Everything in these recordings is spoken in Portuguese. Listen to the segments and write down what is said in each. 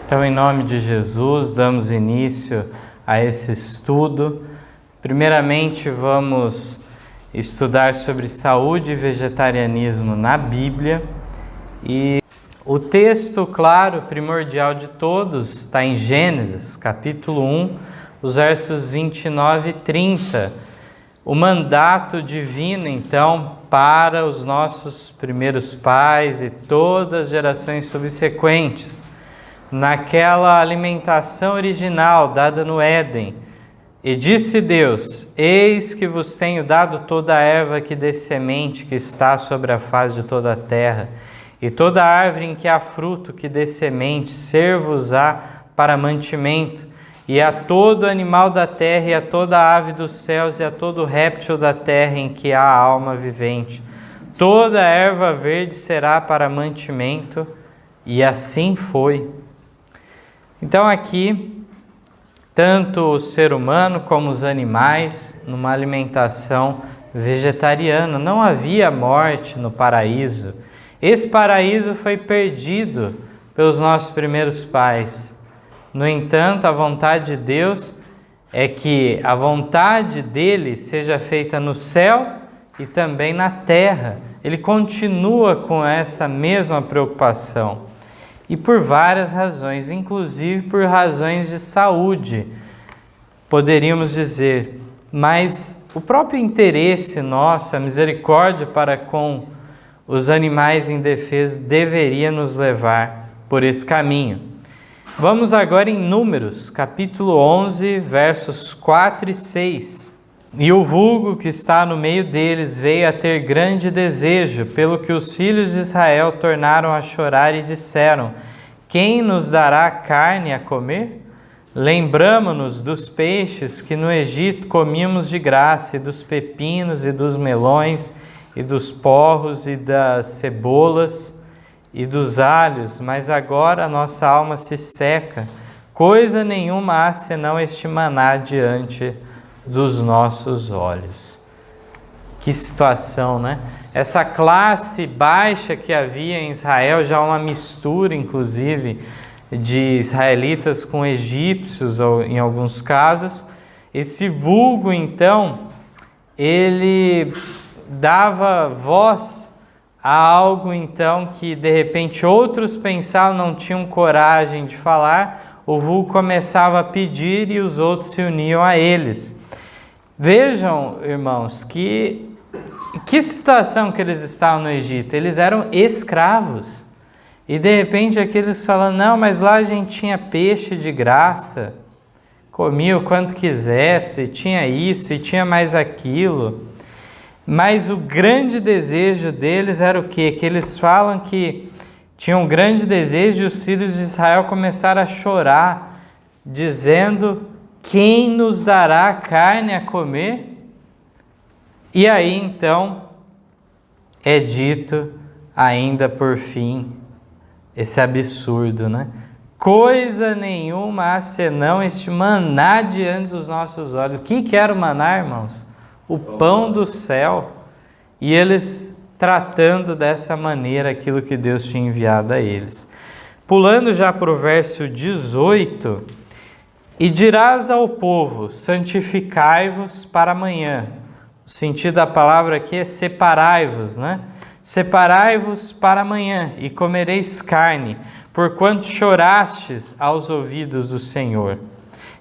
Então, em nome de Jesus, damos início a esse estudo. Primeiramente, vamos estudar sobre saúde e vegetarianismo na Bíblia. E o texto, claro, primordial de todos, está em Gênesis, capítulo 1, os versos 29 e 30. O mandato divino, então, para os nossos primeiros pais e todas as gerações subsequentes. Naquela alimentação original dada no Éden, e disse Deus: eis que vos tenho dado toda a erva que dê semente, que está sobre a face de toda a terra, e toda árvore em que há fruto que dê semente, ser-vos-á para mantimento, e a todo animal da terra, e a toda ave dos céus, e a todo réptil da terra em que há alma vivente. Toda erva verde será para mantimento, e assim foi. Então aqui, tanto o ser humano como os animais, numa alimentação vegetariana, não havia morte no paraíso. Esse paraíso foi perdido pelos nossos primeiros pais. No entanto, a vontade de Deus é que a vontade dele seja feita no céu e também na terra. Ele continua com essa mesma preocupação. E por várias razões, inclusive por razões de saúde, poderíamos dizer. Mas o próprio interesse nosso, a misericórdia para com os animais indefesos deveria nos levar por esse caminho. Vamos agora em Números, capítulo 11, versos 4 e 6. E o vulgo que está no meio deles veio a ter grande desejo, pelo que os filhos de Israel tornaram a chorar e disseram: quem nos dará carne a comer? Lembramo-nos dos peixes que no Egito comíamos de graça, e dos pepinos, e dos melões, e dos porros, e das cebolas, e dos alhos, mas agora a nossa alma se seca, coisa nenhuma há senão este maná diante dos nossos olhos. Que situação, né? Essa classe baixa que havia em Israel, já uma mistura, inclusive, de israelitas com egípcios, ou em alguns casos. Esse vulgo, então, ele dava voz a algo, então, que de repente outros pensavam, não tinham coragem de falar. O vulgo começava a pedir e os outros se uniam a eles. Vejam, irmãos, que situação que eles estavam no Egito. Eles eram escravos. E de repente aqueles falando: não, mas lá a gente tinha peixe de graça, comia o quanto quisesse, tinha isso e tinha mais aquilo. Mas o grande desejo deles era o quê? Que eles falam que tinham um grande desejo, e os filhos de Israel começaram a chorar, dizendo: quem nos dará carne a comer? E aí então é dito ainda por fim esse absurdo, né? Coisa nenhuma há senão este maná diante dos nossos olhos. O que era o maná, irmãos? O pão do céu. E eles tratando dessa maneira aquilo que Deus tinha enviado a eles. Pulando já para o verso 18: e dirás ao povo: santificai-vos para amanhã. O sentido da palavra aqui é separai-vos, né? Separai-vos para amanhã e comereis carne, porquanto chorastes aos ouvidos do Senhor,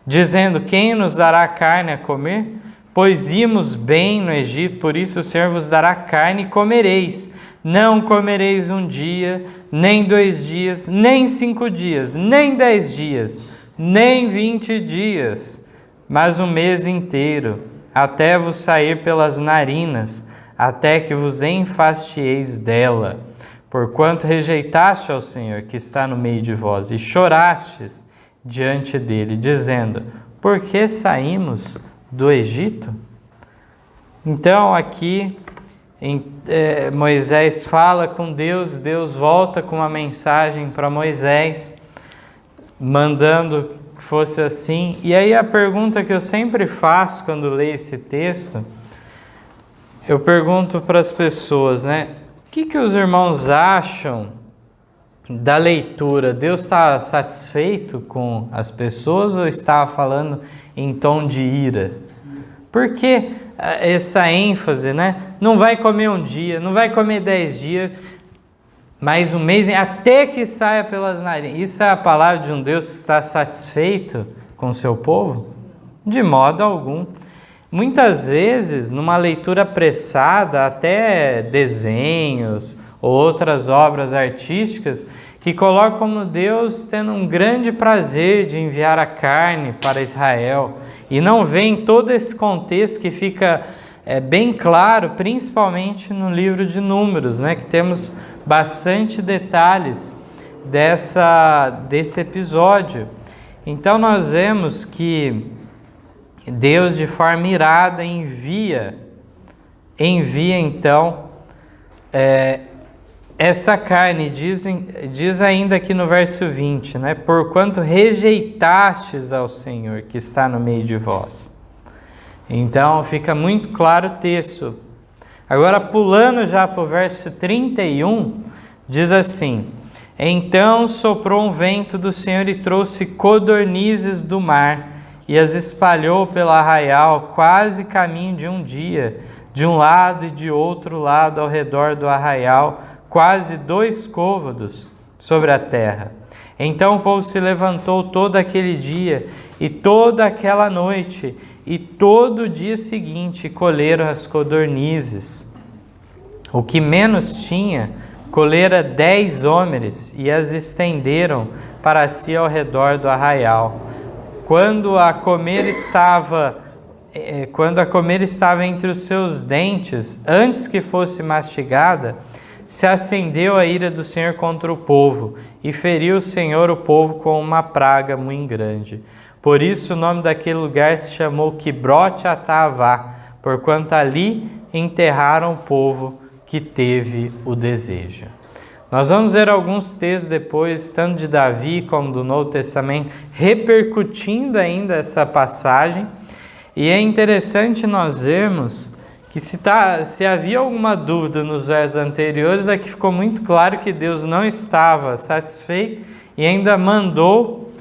dizendo: quem nos dará carne a comer? Pois íamos bem no Egito, por isso o Senhor vos dará carne e comereis. Não comereis um dia, nem 2 dias, nem 5 dias, nem 10 dias, nem 20 dias, mas um mês inteiro, até vos sair pelas narinas, até que vos enfastieis dela. Porquanto rejeitaste ao Senhor que está no meio de vós, e chorastes diante dele, dizendo: por que saímos do Egito? Então aqui Moisés fala com Deus, Deus volta com uma mensagem para Moisés, mandando que fosse assim. E aí a pergunta que eu sempre faço quando leio esse texto, eu pergunto para as pessoas, né? O que os irmãos acham da leitura, Deus está satisfeito com as pessoas ou estava falando em tom de ira? Por que essa ênfase, né? Não vai comer um dia, não vai comer 10 dias, mais um mês, até que saia pelas narinas. Isso é a palavra de um Deus que está satisfeito com o seu povo? De modo algum. Muitas vezes, numa leitura apressada, até desenhos ou outras obras artísticas, que colocam como Deus tendo um grande prazer de enviar a carne para Israel. E não vem todo esse contexto que fica bem claro, principalmente no livro de Números, né, que temos bastante detalhes desse episódio. Então nós vemos que Deus, de forma irada, envia então essa carne. Diz ainda aqui no verso 20, né? Porquanto rejeitastes ao Senhor que está no meio de vós. Então fica muito claro o texto. Agora, pulando já para o verso 31, diz assim: Então soprou um vento do Senhor e trouxe codornizes do mar, e as espalhou pela arraial, quase caminho de um dia, de um lado e de outro lado ao redor do arraial, quase 2 côvados sobre a terra. Então o povo se levantou todo aquele dia e toda aquela noite, e todo o dia seguinte colheram as codornizes. O que menos tinha, colhera 10 homens, e as estenderam para si ao redor do arraial. Quando a comer estava entre os seus dentes, antes que fosse mastigada, se acendeu a ira do Senhor contra o povo, e feriu o Senhor o povo com uma praga muito grande. Por isso o nome daquele lugar se chamou Quibrote Atavá, porquanto ali enterraram o povo que teve o desejo. Nós vamos ver alguns textos depois, tanto de Davi como do Novo Testamento, repercutindo ainda essa passagem. E é interessante nós vermos que se havia alguma dúvida nos versos anteriores, aqui ficou muito claro que Deus não estava satisfeito e ainda mandou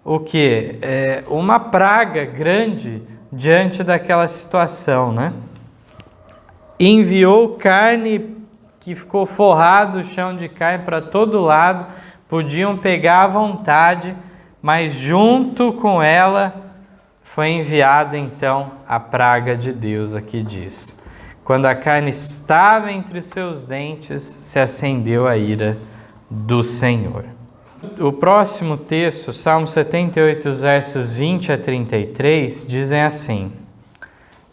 o quê? Uma praga grande diante daquela situação, né? Enviou carne que ficou forrado o chão de carne para todo lado, podiam pegar à vontade, mas junto com ela foi enviada então a praga de Deus, aqui diz. Quando a carne estava entre os seus dentes, se acendeu a ira do Senhor. O próximo texto, Salmo 78, versos 20 a 33, dizem assim: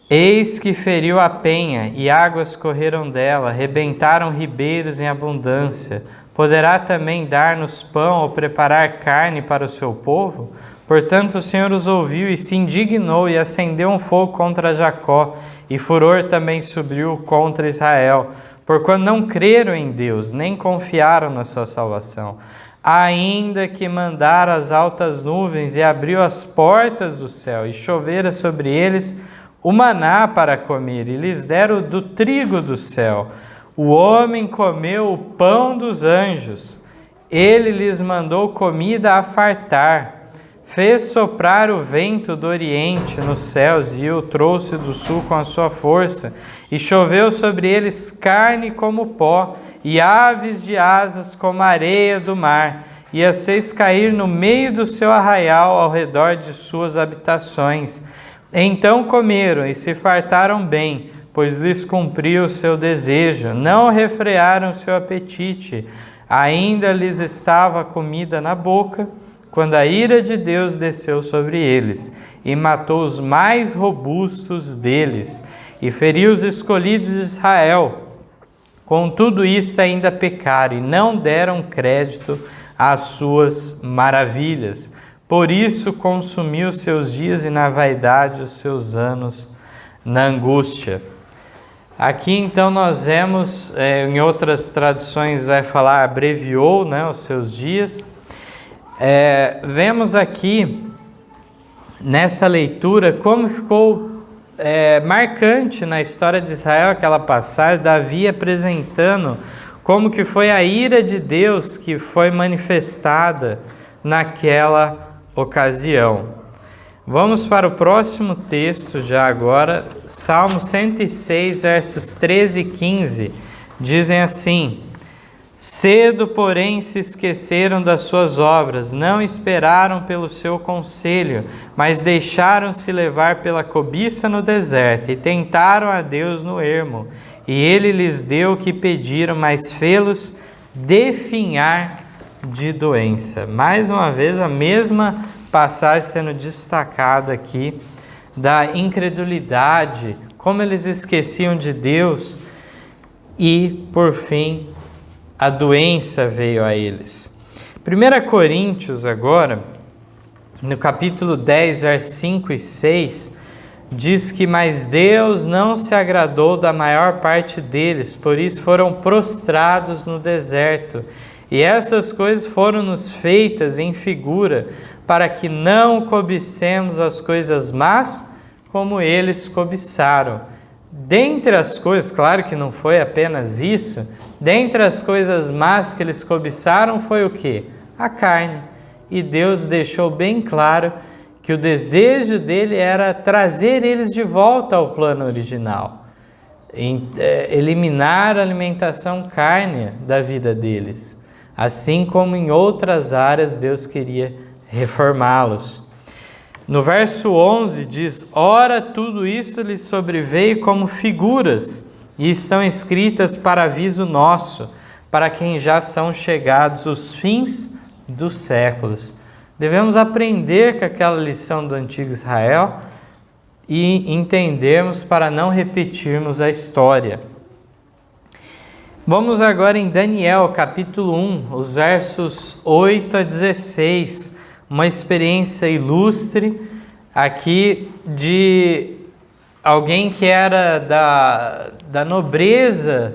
Eis que feriu a penha, e águas correram dela, rebentaram ribeiros em abundância. Poderá também dar-nos pão ou preparar carne para o seu povo? Portanto o Senhor os ouviu e se indignou e acendeu um fogo contra Jacó, e furor também subiu contra Israel, porquanto não creram em Deus, nem confiaram na sua salvação. Ainda que mandara as altas nuvens e abriu as portas do céu, e chovera sobre eles o maná para comer, e lhes deram do trigo do céu. O homem comeu o pão dos anjos. Ele lhes mandou comida a fartar. Fez soprar o vento do oriente nos céus, e o trouxe do sul com a sua força. E choveu sobre eles carne como pó, e aves de asas como a areia do mar. E as fez cair no meio do seu arraial, ao redor de suas habitações. Então comeram e se fartaram bem, pois lhes cumpriu o seu desejo. Não refrearam o seu apetite. Ainda lhes estava a comida na boca, quando a ira de Deus desceu sobre eles, e matou os mais robustos deles, e feriu os escolhidos de Israel. Com tudo isto ainda pecaram, e não deram crédito às suas maravilhas. Por isso consumiu os seus dias, e na vaidade os seus anos na angústia. Aqui então nós vemos, em outras traduções vai falar abreviou, né, os seus dias. Vemos aqui nessa leitura como ficou marcante na história de Israel aquela passagem, Davi apresentando como que foi a ira de Deus que foi manifestada naquela ocasião. Vamos para o próximo texto já agora, Salmo 106, versos 13 e 15, dizem assim: cedo, porém, se esqueceram das suas obras, não esperaram pelo seu conselho, mas deixaram-se levar pela cobiça no deserto e tentaram a Deus no ermo. E ele lhes deu o que pediram, mas fê-los definhar de doença. Mais uma vez, a mesma passagem sendo destacada aqui, da incredulidade, como eles esqueciam de Deus e, por fim, a doença veio a eles. 1 Coríntios agora, no capítulo 10, versos 5 e 6, diz que mas Deus não se agradou da maior parte deles, por isso foram prostrados no deserto. E essas coisas foram-nos feitas em figura, para que não cobicemos as coisas más, como eles cobiçaram. Dentre as coisas, claro que não foi apenas isso, dentre as coisas más que eles cobiçaram foi o quê? A carne. E Deus deixou bem claro que o desejo dele era trazer eles de volta ao plano original, eliminar a alimentação cárnea da vida deles, assim como em outras áreas Deus queria reformá-los. No verso 11 diz: ora, tudo isso lhes sobreveio como figuras, e estão escritas para aviso nosso, para quem já são chegados os fins dos séculos. Devemos aprender com aquela lição do antigo Israel e entendermos para não repetirmos a história. Vamos agora em Daniel, capítulo 1, os versos 8 a 16, uma experiência ilustre aqui de alguém que era da nobreza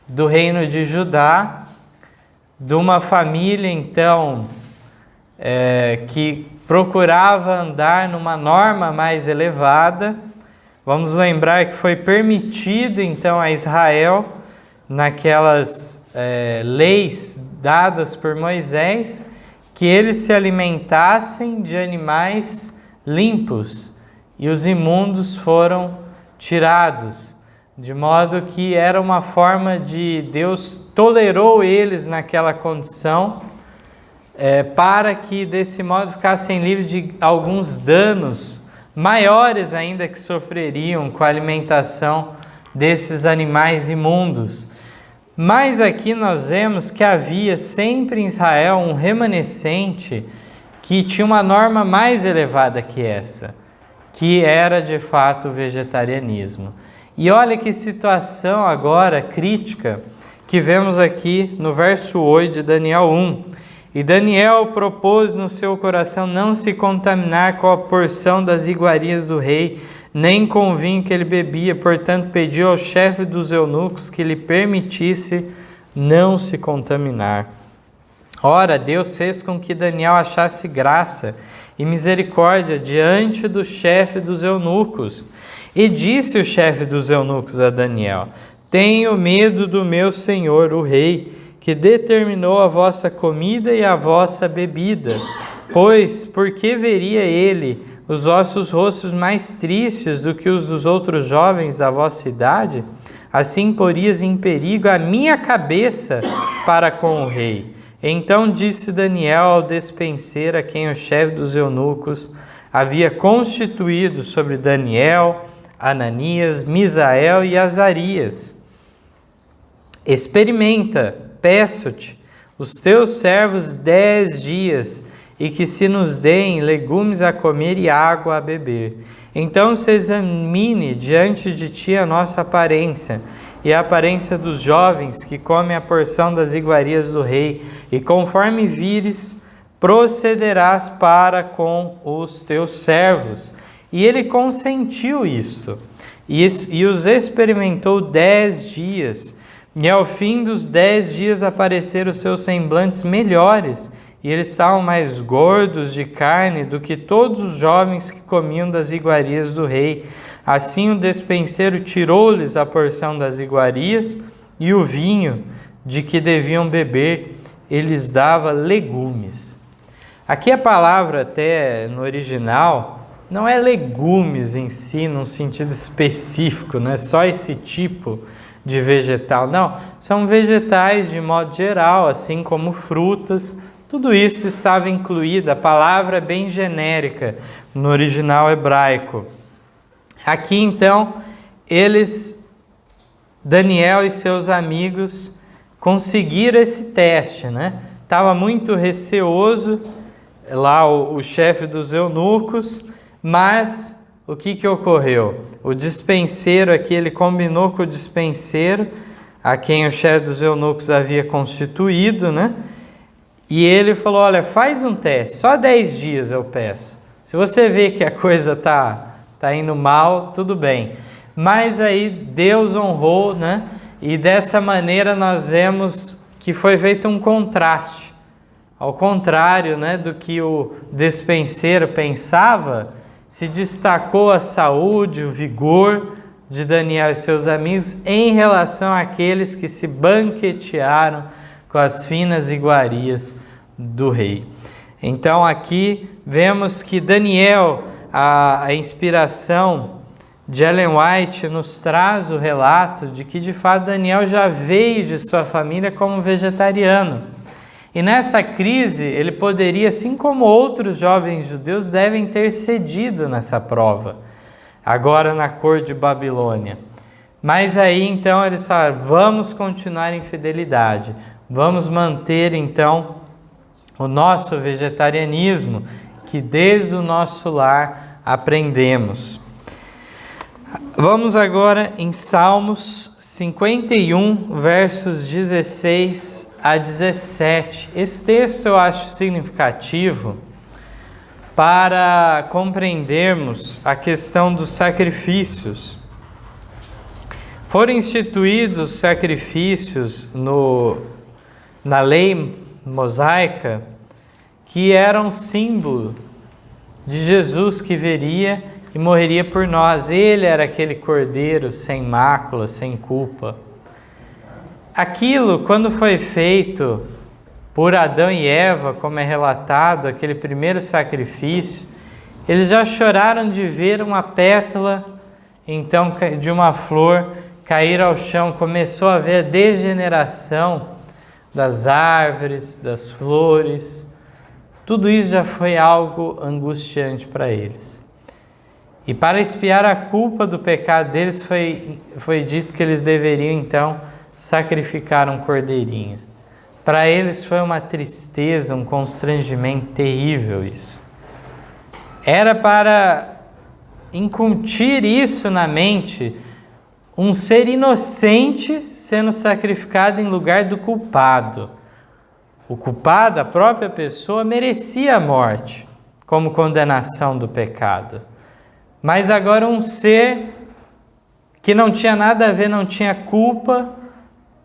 do reino de Judá, de uma família então que procurava andar numa norma mais elevada. Vamos lembrar que foi permitido então a Israel, naquelas leis dadas por Moisés, que eles se alimentassem de animais limpos, e os imundos foram tirados, de modo que era uma forma de Deus tolerou eles naquela condição, para que desse modo ficassem livres de alguns danos maiores ainda que sofreriam com a alimentação desses animais imundos. Mas aqui nós vemos que havia sempre em Israel um remanescente que tinha uma norma mais elevada que essa, que era de fato o vegetarianismo. E olha que situação agora crítica que vemos aqui no verso 8 de Daniel 1. E Daniel propôs no seu coração não se contaminar com a porção das iguarias do rei, nem com o vinho que ele bebia, portanto pediu ao chefe dos eunucos que lhe permitisse não se contaminar. Ora, Deus fez com que Daniel achasse graça e misericórdia diante do chefe dos eunucos. E disse o chefe dos eunucos a Daniel: tenho medo do meu senhor, o rei, que determinou a vossa comida e a vossa bebida. Pois, por que veria ele os vossos rostos mais tristes do que os dos outros jovens da vossa idade? Assim porias em perigo a minha cabeça para com o rei. Então disse Daniel ao despenseiro, a quem o chefe dos eunucos havia constituído sobre Daniel, Ananias, Misael e Azarias: experimenta, peço-te, os teus servos 10 dias, e que se nos deem legumes a comer e água a beber. Então se examine diante de ti a nossa aparência, e a aparência dos jovens que comem a porção das iguarias do rei, e conforme vires, procederás para com os teus servos. E ele consentiu isto, e os experimentou 10 dias, e ao fim dos 10 dias apareceram os seus semblantes melhores, e eles estavam mais gordos de carne do que todos os jovens que comiam das iguarias do rei. Assim o despenseiro tirou-lhes a porção das iguarias e o vinho, de que deviam beber, ele lhes dava legumes. Aqui a palavra até no original não é legumes em si, num sentido específico, não é só esse tipo de vegetal, não. São vegetais de modo geral, assim como frutas, tudo isso estava incluído. A palavra é bem genérica no original hebraico. Aqui então, Daniel e seus amigos conseguiram esse teste, né? Estava muito receoso lá o chefe dos eunucos, mas o que ocorreu? O dispenseiro aqui, ele combinou com o dispenseiro, a quem o chefe dos eunucos havia constituído, né? E ele falou, olha, faz um teste, só 10 dias eu peço. Se você vê que a coisa tá indo mal, tudo bem. Mas aí Deus honrou, né? E dessa maneira nós vemos que foi feito um contraste. Ao contrário, né, do que o despenseiro pensava, se destacou a saúde, o vigor de Daniel e seus amigos em relação àqueles que se banquetearam com as finas iguarias do rei. Então aqui vemos que Daniel, a inspiração de Ellen White nos traz o relato de que de fato Daniel já veio de sua família como vegetariano. E nessa crise ele poderia, assim como outros jovens judeus, devem ter cedido nessa prova, agora na corte de Babilônia. Mas aí então eles falaram, vamos continuar em fidelidade, vamos manter então o nosso vegetarianismo, que desde o nosso lar aprendemos. Vamos agora em Salmos 51, versos 16 a 17. Esse texto eu acho significativo para compreendermos a questão dos sacrifícios. Foram instituídos sacrifícios na lei mosaica que eram símbolo de Jesus que viria e morreria por nós. Ele era aquele cordeiro sem mácula, sem culpa. Aquilo, quando foi feito por Adão e Eva, como é relatado, aquele primeiro sacrifício, eles já choraram de ver uma pétala, então, de uma flor cair ao chão. Começou a haver a degeneração das árvores, das flores. Tudo isso já foi algo angustiante para eles. E para expiar a culpa do pecado deles, foi dito que eles deveriam, então, sacrificar um cordeirinho. Para eles foi uma tristeza, um constrangimento terrível isso. Era para incutir isso na mente, um ser inocente sendo sacrificado em lugar do culpado. O culpado, a própria pessoa, merecia a morte como condenação do pecado. Mas agora um ser que não tinha nada a ver, não tinha culpa,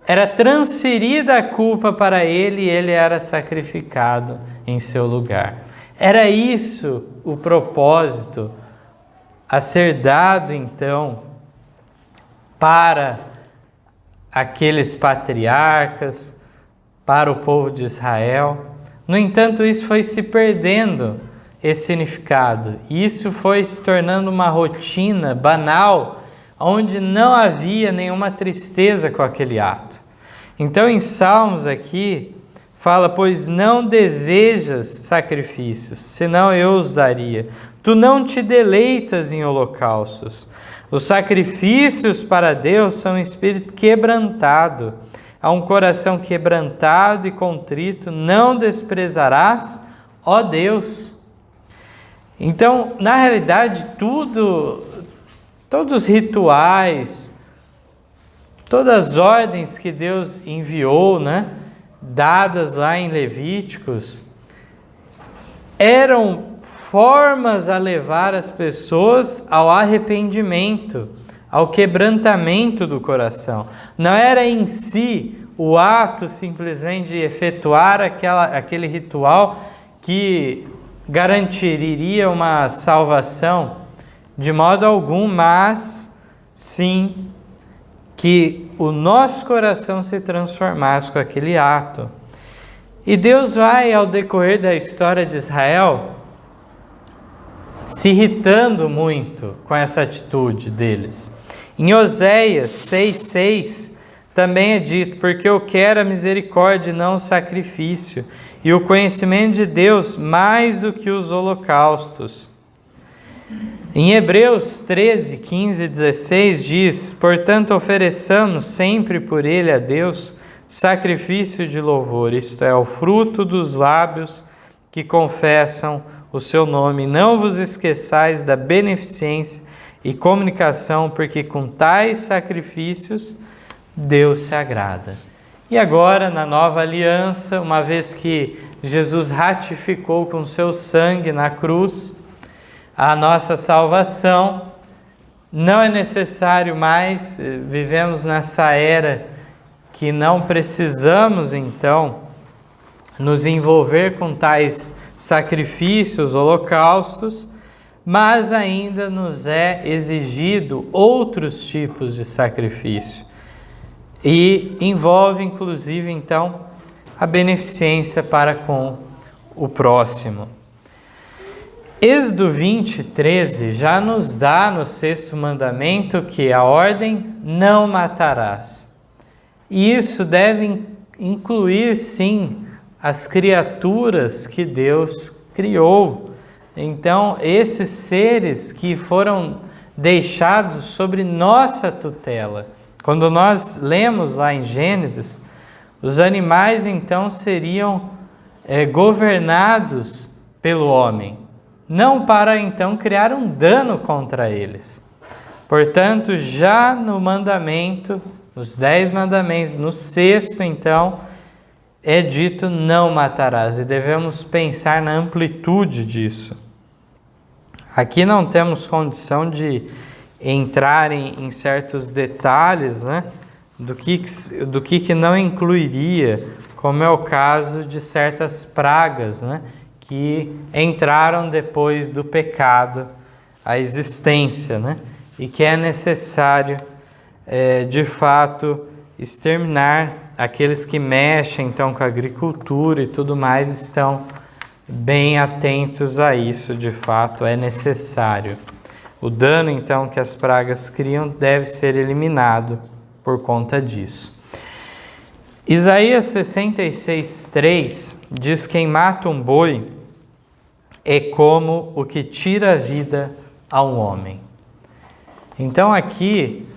era transferida a culpa para ele e ele era sacrificado em seu lugar. Era isso o propósito a ser dado então para aqueles patriarcas, para o povo de Israel. No entanto, isso foi se perdendo, esse significado. Isso foi se tornando uma rotina banal, onde não havia nenhuma tristeza com aquele ato. Então, em Salmos aqui, fala, pois não desejas sacrifícios, senão eu os daria. Tu não te deleitas em holocaustos. Os sacrifícios para Deus são um espírito quebrantado. A um coração quebrantado e contrito não desprezarás, ó Deus. Então, na realidade, todos os rituais, todas as ordens que Deus enviou, né, dadas lá em Levíticos, eram formas a levar as pessoas ao arrependimento, ao quebrantamento do coração. Não era em si o ato simplesmente de efetuar aquele ritual que garantiria uma salvação, de modo algum, mas sim que o nosso coração se transformasse com aquele ato. E Deus vai, ao decorrer da história de Israel, se irritando muito com essa atitude deles. Em Oséias 6,6 também é dito: porque eu quero a misericórdia e não o sacrifício, e o conhecimento de Deus mais do que os holocaustos. Em Hebreus 13, 15 e 16 diz: portanto ofereçamos sempre por ele a Deus sacrifício de louvor, isto é, o fruto dos lábios que confessam o seu nome. Não vos esqueçais da beneficência e comunicação, porque com tais sacrifícios Deus se agrada. E agora, na nova aliança, uma vez que Jesus ratificou com seu sangue na cruz a nossa salvação, não é necessário mais, vivemos nessa era que não precisamos, então, nos envolver com tais sacrifícios, holocaustos, mas ainda nos é exigido outros tipos de sacrifício. E envolve, inclusive, então, a beneficência para com o próximo. Êxodo 20, 13 já nos dá no 6º mandamento que a ordem não matarás. E isso deve incluir, sim, as criaturas que Deus criou. Então, esses seres que foram deixados sobre nossa tutela. Quando nós lemos lá em Gênesis, os animais então seriam governados pelo homem, não para então criar um dano contra eles. Portanto, já no mandamento, nos 10 mandamentos, no 6º então, é dito não matarás, e devemos pensar na amplitude disso. Aqui não temos condição de entrar em certos detalhes, né, do que não incluiria, como é o caso de certas pragas, né, que entraram depois do pecado à existência, né, e que é necessário, de fato, exterminar. Aqueles que mexem então com a agricultura e tudo mais estão bem atentos a isso, de fato é necessário. O dano então que as pragas criam deve ser eliminado por conta disso. Isaías 66:3 diz: quem mata um boi é como o que tira a vida a um homem. Então aqui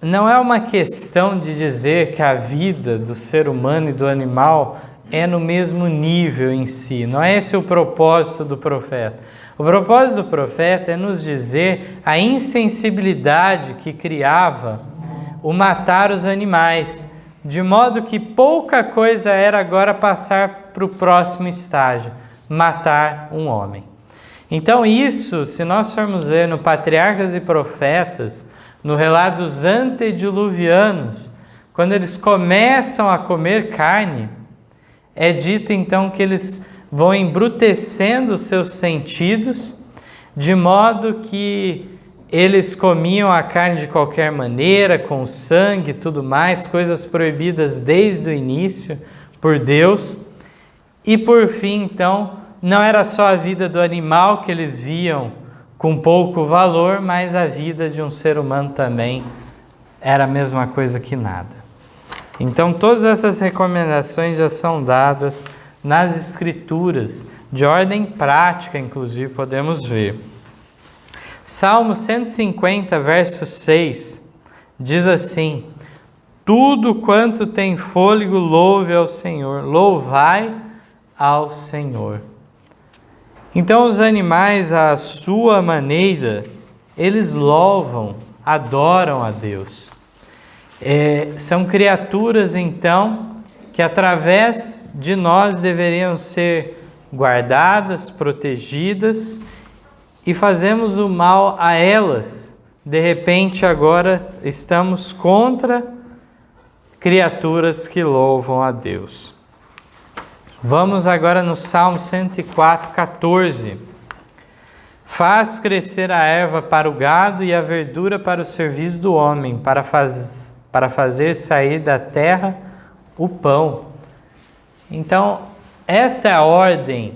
não é uma questão de dizer que a vida do ser humano e do animal é no mesmo nível em si. Não é esse o propósito do profeta. O propósito do profeta é nos dizer a insensibilidade que criava o matar os animais, de modo que pouca coisa era agora passar para o próximo estágio, matar um homem. Então isso, se nós formos ler no Patriarcas e Profetas, no relato dos antediluvianos, quando eles começam a comer carne, é dito então que eles vão embrutecendo os seus sentidos, de modo que eles comiam a carne de qualquer maneira, com sangue e tudo mais, coisas proibidas desde o início por Deus. E por fim, então, não era só a vida do animal que eles viam com pouco valor, mas a vida de um ser humano também era a mesma coisa que nada. Então, todas essas recomendações já são dadas nas Escrituras, de ordem prática, inclusive, podemos ver. Salmo 150, verso 6, diz assim: tudo quanto tem fôlego, louve ao Senhor, louvai ao Senhor. Então, os animais, à sua maneira, eles louvam, adoram a Deus. São criaturas, então, que através de nós deveriam ser guardadas, protegidas, e fazemos o mal a elas. De repente, agora estamos contra criaturas que louvam a Deus. Vamos agora no Salmo 104, 14. Faz crescer a erva para o gado e a verdura para o serviço do homem, para fazer sair da terra o pão. Então, esta é a ordem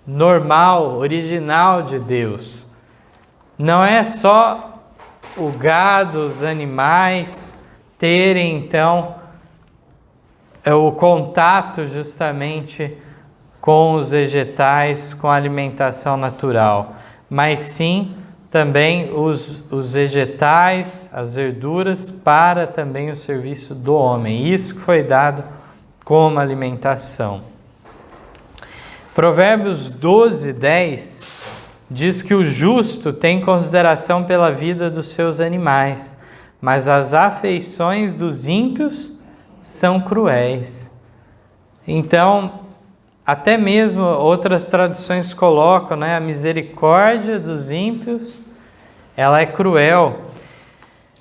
normal, original de Deus. Não é só o gado, os animais terem, então, o contato justamente com os vegetais, com a alimentação natural, mas sim também os vegetais, as verduras, para também o serviço do homem. Isso que foi dado como alimentação. Provérbios 12:10 diz que o justo tem consideração pela vida dos seus animais, mas as afeições dos ímpios são cruéis. Então, até mesmo outras traduções colocam, né, a misericórdia dos ímpios, ela é cruel.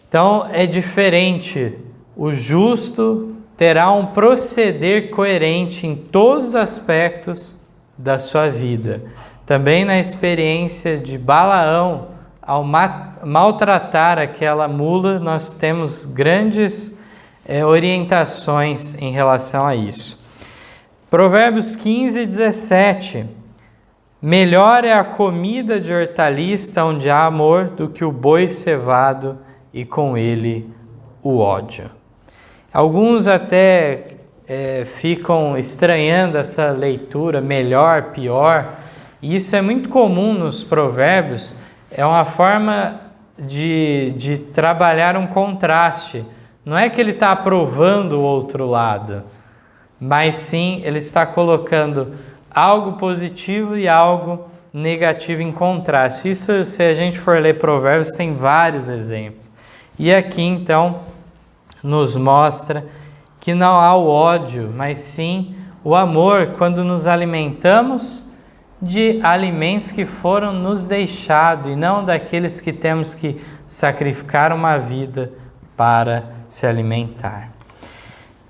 Então, é diferente. O justo terá um proceder coerente em todos os aspectos da sua vida. Também na experiência de Balaão, ao maltratar aquela mula, nós temos grandes orientações em relação a isso. Provérbios 15:17. Melhor é a comida de hortaliça onde há amor do que o boi cevado e com ele o ódio. Alguns até ficam estranhando essa leitura, melhor, pior. E isso é muito comum nos provérbios. É uma forma de trabalhar um contraste. Não é que ele está aprovando o outro lado, mas sim ele está colocando algo positivo e algo negativo em contraste. Isso, se a gente for ler provérbios, tem vários exemplos. E aqui, então, nos mostra que não há o ódio, mas sim o amor quando nos alimentamos de alimentos que foram nos deixados e não daqueles que temos que sacrificar uma vida para se alimentar.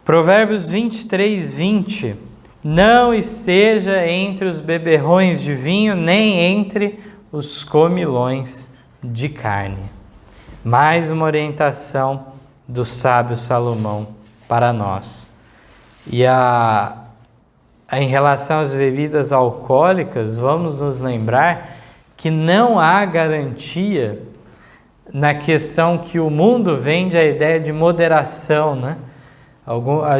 Provérbios 23:20. Não esteja entre os beberrões de vinho, nem entre os comilões de carne. Mais uma orientação do sábio Salomão para nós. E em relação às bebidas alcoólicas, vamos nos lembrar que não há garantia na questão que o mundo vende a ideia de moderação, né?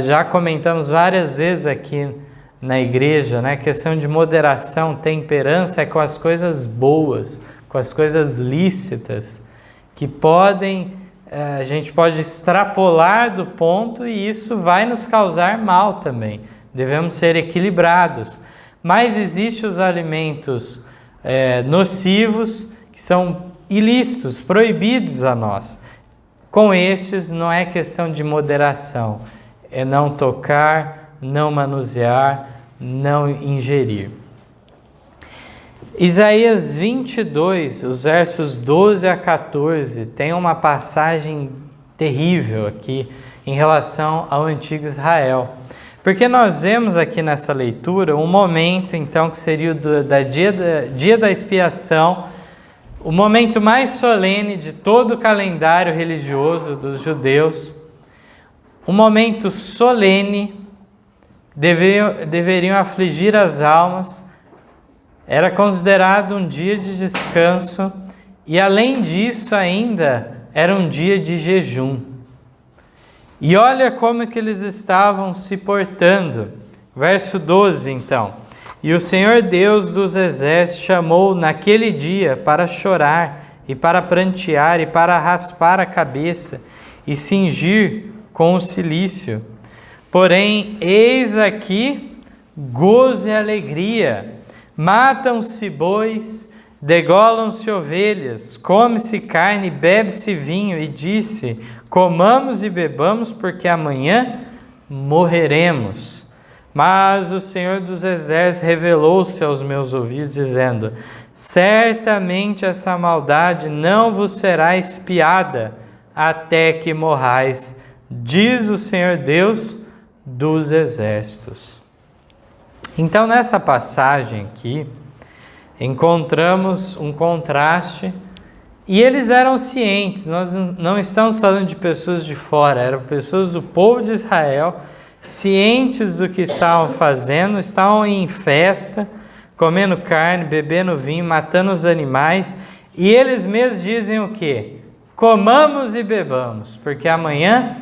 Já comentamos várias vezes aqui na igreja, né? A questão de moderação, temperança é com as coisas boas, com as coisas lícitas, que a gente pode extrapolar do ponto e isso vai nos causar mal também. Devemos ser equilibrados. Mas existem os alimentos nocivos que são ilícitos, proibidos a nós. Com estes não é questão de moderação, é não tocar, não manusear, não ingerir. Isaías 22, os versos 12 a 14, tem uma passagem terrível aqui em relação ao antigo Israel. Porque nós vemos aqui nessa leitura um momento, então, que seria o dia da expiação, o momento mais solene de todo o calendário religioso dos judeus, um momento solene, deveriam afligir as almas, era considerado um dia de descanso e, além disso, ainda era um dia de jejum. E olha como que eles estavam se portando. Verso 12, então. E o Senhor Deus dos exércitos chamou naquele dia para chorar e para prantear e para raspar a cabeça e cingir com o cilício. Porém, eis aqui gozo e alegria. Matam-se bois, degolam-se ovelhas, come-se carne, bebe-se vinho. E disse: comamos e bebamos, porque amanhã morreremos. Mas o Senhor dos Exércitos revelou-se aos meus ouvidos, dizendo: certamente essa maldade não vos será expiada, até que morrais, diz o Senhor Deus dos Exércitos. Então, nessa passagem aqui, encontramos um contraste. E eles eram cientes, nós não estamos falando de pessoas de fora, eram pessoas do povo de Israel, cientes do que estavam fazendo, estavam em festa, comendo carne, bebendo vinho, matando os animais, e eles mesmos dizem o quê? Comamos e bebamos, porque amanhã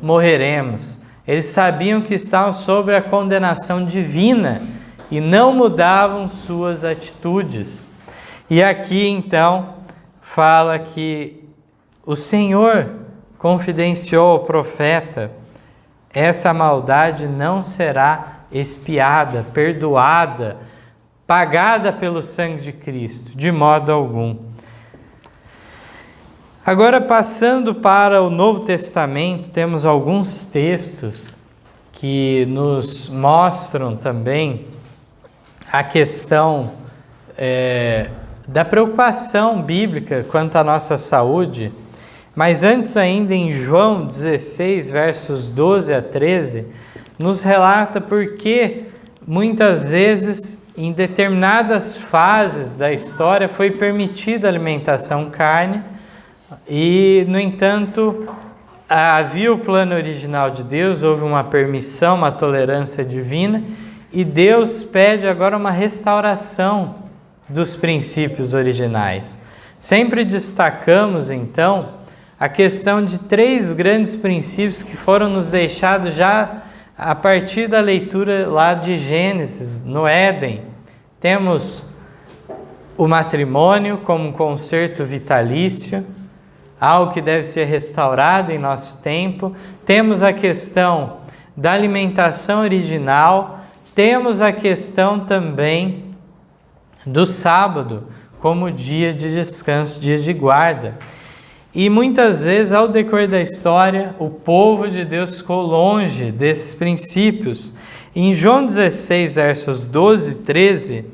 morreremos. Eles sabiam que estavam sob a condenação divina e não mudavam suas atitudes. E aqui então fala que o Senhor confidenciou ao profeta: essa maldade não será expiada, perdoada, pagada pelo sangue de Cristo, de modo algum. Agora, passando para o Novo Testamento, temos alguns textos que nos mostram também a questão da preocupação bíblica quanto à nossa saúde. Mas antes ainda, em João 16, versos 12 a 13, nos relata porque muitas vezes, em determinadas fases da história, foi permitida a alimentação carne e, no entanto, havia o plano original de Deus, houve uma permissão, uma tolerância divina, e Deus pede agora uma restauração dos princípios originais. Sempre destacamos, então, a questão de 3 grandes princípios que foram nos deixados já a partir da leitura lá de Gênesis, no Éden. Temos o matrimônio como um concerto vitalício, algo que deve ser restaurado em nosso tempo. Temos a questão da alimentação original, temos a questão também do sábado como dia de descanso, dia de guarda. E muitas vezes, ao decorrer da história, o povo de Deus ficou longe desses princípios. Em João 16, versos 12 e 13,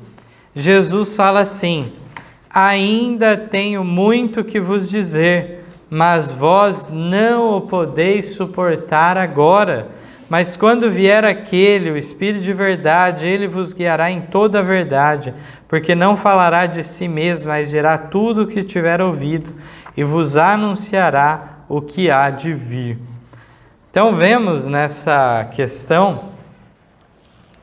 Jesus fala assim: ainda tenho muito que vos dizer, mas vós não o podeis suportar agora. Mas quando vier aquele, o Espírito de verdade, ele vos guiará em toda a verdade, porque não falará de si mesmo, mas dirá tudo o que tiver ouvido, e vos anunciará o que há de vir. Então vemos nessa questão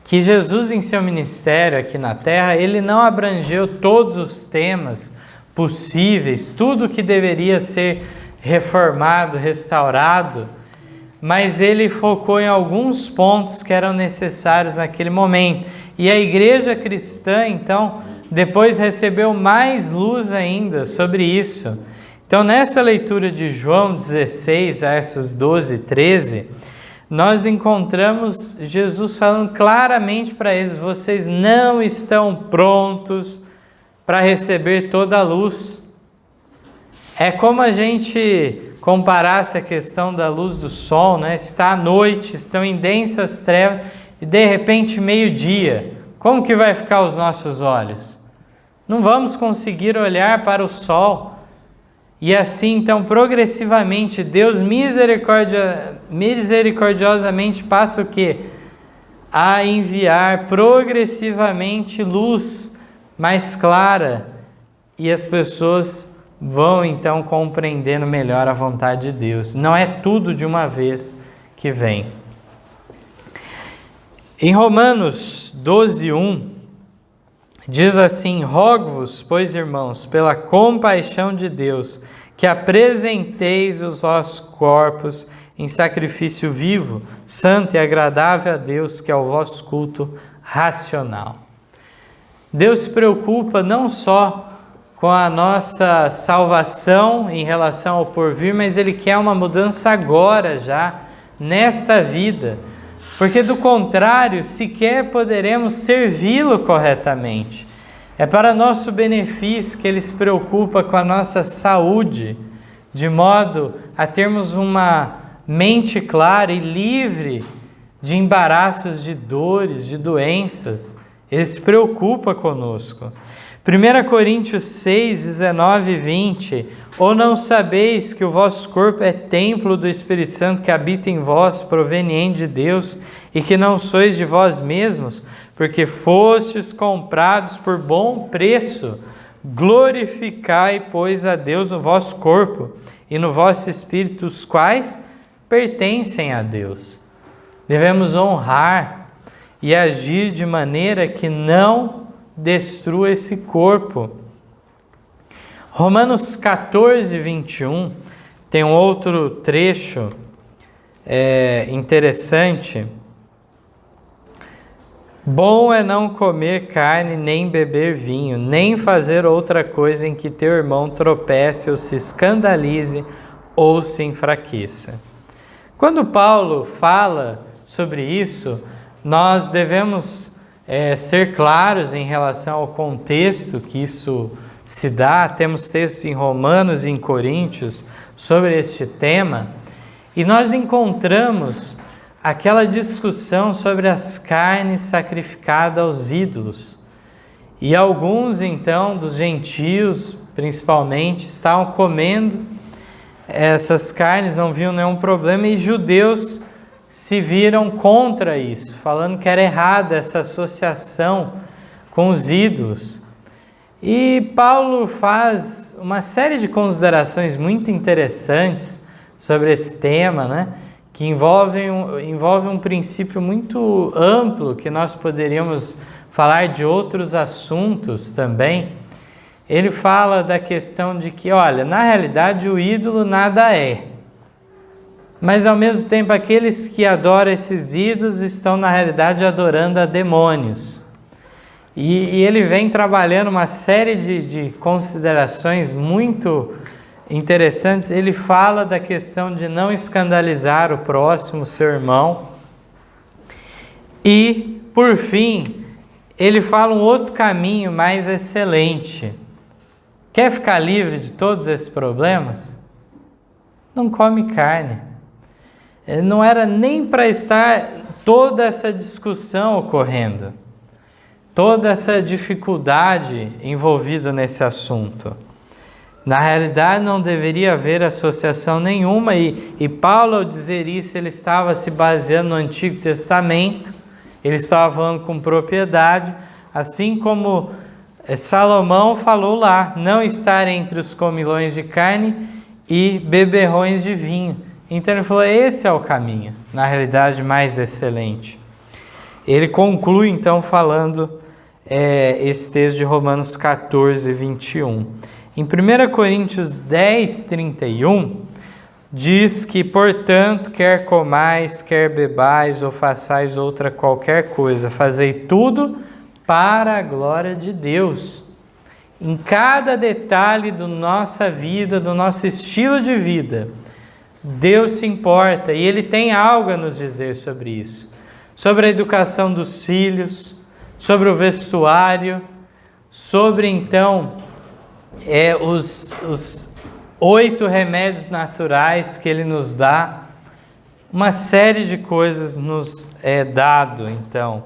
que Jesus, em seu ministério aqui na terra, ele não abrangeu todos os temas possíveis, tudo que deveria ser reformado, restaurado, mas ele focou em alguns pontos que eram necessários naquele momento. E a igreja cristã, então, depois recebeu mais luz ainda sobre isso. Então, nessa leitura de João 16, versos 12 e 13, nós encontramos Jesus falando claramente para eles: vocês não estão prontos para receber toda a luz. É como a gente comparasse a questão da luz do sol, né? Está à noite, estão em densas trevas e de repente meio-dia. Como que vai ficar os nossos olhos? Não vamos conseguir olhar para o sol. E assim, então, progressivamente, Deus misericordiosamente passa o quê? A enviar progressivamente luz mais clara, e as pessoas vão então compreendendo melhor a vontade de Deus. Não é tudo de uma vez que vem. Em Romanos 12:1, diz assim: rogo-vos, pois, irmãos, pela compaixão de Deus, que apresenteis os vossos corpos em sacrifício vivo, santo e agradável a Deus, que é o vosso culto racional. Deus se preocupa não só com a nossa salvação em relação ao porvir, mas Ele quer uma mudança agora já, nesta vida, porque do contrário, sequer poderemos servi-lo corretamente. É para nosso benefício que Ele se preocupa com a nossa saúde, de modo a termos uma mente clara e livre de embaraços, de dores, de doenças. Ele se preocupa conosco. 1 Coríntios 6, 19 e 20: ou não sabeis que o vosso corpo é templo do Espírito Santo que habita em vós, proveniente de Deus, e que não sois de vós mesmos, porque fostes comprados por bom preço. Glorificai, pois, a Deus no vosso corpo e no vosso espírito, os quais pertencem a Deus. Devemos honrar e agir de maneira que não destrua esse corpo. Romanos 14, 21, tem um outro trecho interessante. Bom é não comer carne, nem beber vinho, nem fazer outra coisa em que teu irmão tropece ou se escandalize ou se enfraqueça. Quando Paulo fala sobre isso, nós devemos ser claros em relação ao contexto que isso se dá. Temos textos em Romanos e em Coríntios sobre este tema, e nós encontramos aquela discussão sobre as carnes sacrificadas aos ídolos. E alguns, então, dos gentios, principalmente, estavam comendo essas carnes, não viam nenhum problema, e judeus se viram contra isso, falando que era errado essa associação com os ídolos. E Paulo faz uma série de considerações muito interessantes sobre esse tema, né? Que envolve um princípio muito amplo, que nós poderíamos falar de outros assuntos também. Ele fala da questão de que, olha, na realidade o ídolo nada é, mas ao mesmo tempo aqueles que adoram esses ídolos estão na realidade adorando a demônios. E ele vem trabalhando uma série de considerações muito interessantes. Ele fala da questão de não escandalizar o próximo, seu irmão. E, por fim, ele fala um outro caminho mais excelente. Quer ficar livre de todos esses problemas? Não come carne. Não era nem para estar toda essa discussão ocorrendo, toda essa dificuldade envolvida nesse assunto. Na realidade, não deveria haver associação nenhuma, e Paulo, ao dizer isso, ele estava se baseando no Antigo Testamento, ele estava falando com propriedade, assim como Salomão falou lá, não estar entre os comilões de carne e beberrões de vinho. Então ele falou, esse é o caminho, na realidade, mais excelente. Ele conclui, então, falando esse texto de Romanos 14, 21. Em 1 Coríntios 10, 31, diz que, portanto, quer comais, quer bebais ou façais outra qualquer coisa, fazei tudo para a glória de Deus. Em cada detalhe da nossa vida, do nosso estilo de vida, Deus se importa e Ele tem algo a nos dizer sobre isso. Sobre a educação dos filhos, sobre o vestuário, sobre, então, os 8 remédios naturais que Ele nos dá. Uma série de coisas nos é dado, então.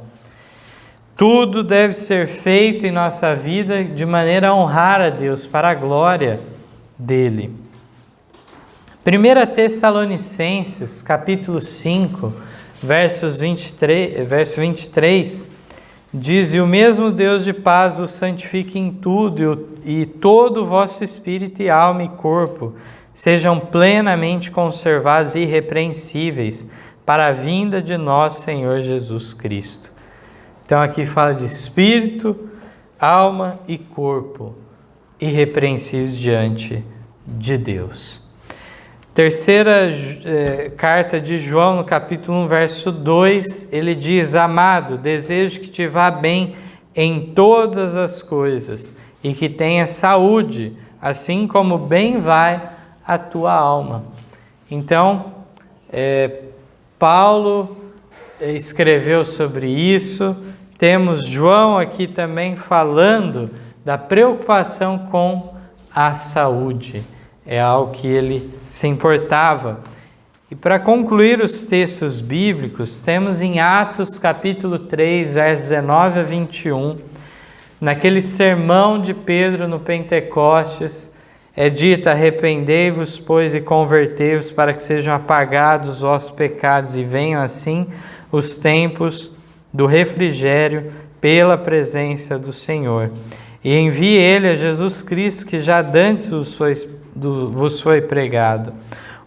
Tudo deve ser feito em nossa vida de maneira a honrar a Deus, para a glória dEle. 1 Tessalonicenses, capítulo 5, verso 23, diz, e o mesmo Deus de paz os santifique em tudo, e todo o vosso espírito e alma e corpo sejam plenamente conservados e irrepreensíveis para a vinda de nosso Senhor Jesus Cristo. Então aqui fala de espírito, alma e corpo irrepreensíveis diante de Deus. Terceira carta de João, no capítulo 1, verso 2, ele diz, amado, desejo que te vá bem em todas as coisas e que tenha saúde, assim como bem vai a tua alma. Então, Paulo escreveu sobre isso. Temos João aqui também falando da preocupação com a saúde. É algo que ele se importava. E para concluir os textos bíblicos, temos em Atos capítulo 3, versos 19 a 21, naquele sermão de Pedro no Pentecostes, é dito, arrependei-vos, pois, e convertei-vos para que sejam apagados os vossos pecados e venham assim os tempos do refrigério pela presença do Senhor. E envie ele a Jesus Cristo, que já dantes vos foi pregado,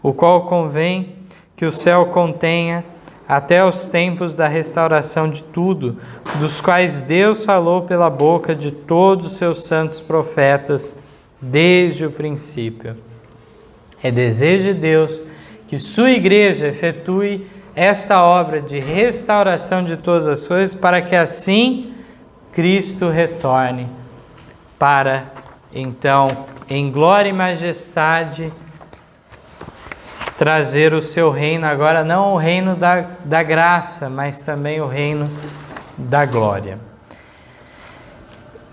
o qual convém que o céu contenha até os tempos da restauração de tudo, dos quais Deus falou pela boca de todos os seus santos profetas desde o princípio. É desejo de Deus que sua igreja efetue esta obra de restauração de todas as coisas, para que assim Cristo retorne para, então, em glória e majestade, trazer o seu reino, agora não o reino da graça, mas também o reino da glória.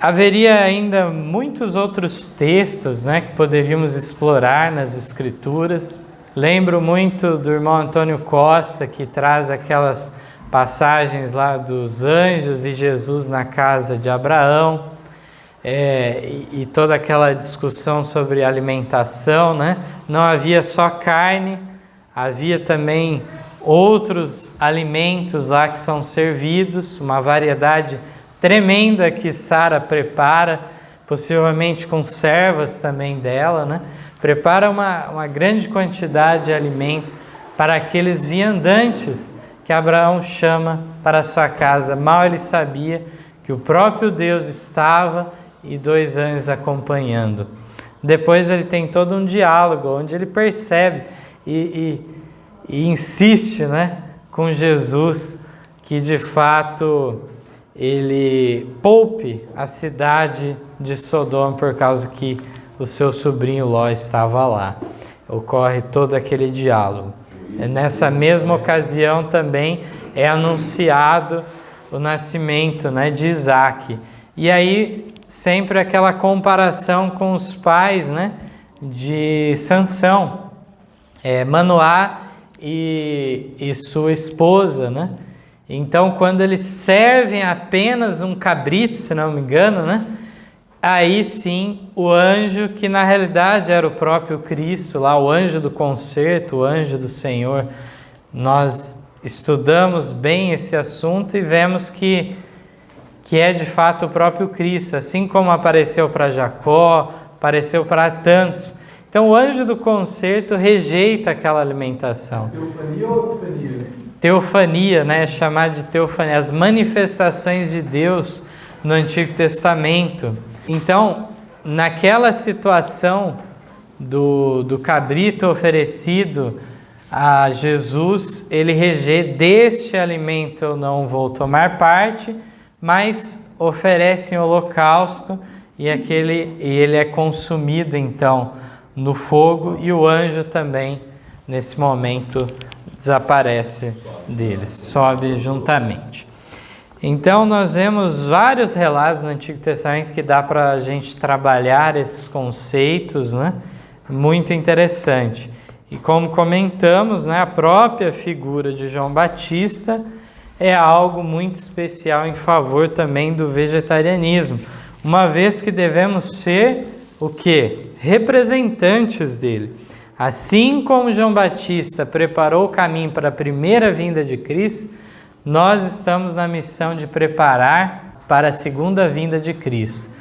Haveria ainda muitos outros textos, que poderíamos explorar nas Escrituras. Lembro muito do irmão Antônio Costa, que traz aquelas passagens lá dos anjos e Jesus na casa de Abraão, e toda aquela discussão sobre alimentação, Não havia só carne, havia também outros alimentos lá que são servidos, uma variedade tremenda que Sara prepara, possivelmente com servas também dela, Prepara uma grande quantidade de alimento para aqueles viandantes que Abraão chama para a sua casa. Mal ele sabia que o próprio Deus estava e 2 anjos acompanhando. Depois ele tem todo um diálogo, onde ele percebe e insiste, com Jesus, que de fato ele poupe a cidade de Sodoma por causa que o seu sobrinho Ló estava lá. Ocorre todo aquele diálogo. Nessa mesma ocasião também é anunciado o nascimento, de Isaac. E aí sempre aquela comparação com os pais, de Sansão, Manoá e sua esposa, Então, quando eles servem apenas um cabrito, se não me engano, aí sim o anjo, que na realidade era o próprio Cristo, lá o anjo do concerto, o anjo do Senhor, nós estudamos bem esse assunto e vemos que é de fato o próprio Cristo, assim como apareceu para Jacó, apareceu para tantos. Então o anjo do concerto rejeita aquela alimentação. Teofania ou epifania? Teofania, é chamado de teofania, as manifestações de Deus no Antigo Testamento. Então, naquela situação do cabrito oferecido a Jesus, ele rejeita: deste alimento eu não vou tomar parte, mas oferece em holocausto e ele é consumido então no fogo, e o anjo também nesse momento desaparece deles, sobe juntamente. Então nós vemos vários relatos no Antigo Testamento que dá para a gente trabalhar esses conceitos, Muito interessante. E como comentamos, a própria figura de João Batista é algo muito especial em favor também do vegetarianismo, uma vez que devemos ser o quê? Representantes dele. Assim como João Batista preparou o caminho para a primeira vinda de Cristo, nós estamos na missão de preparar para a segunda vinda de Cristo.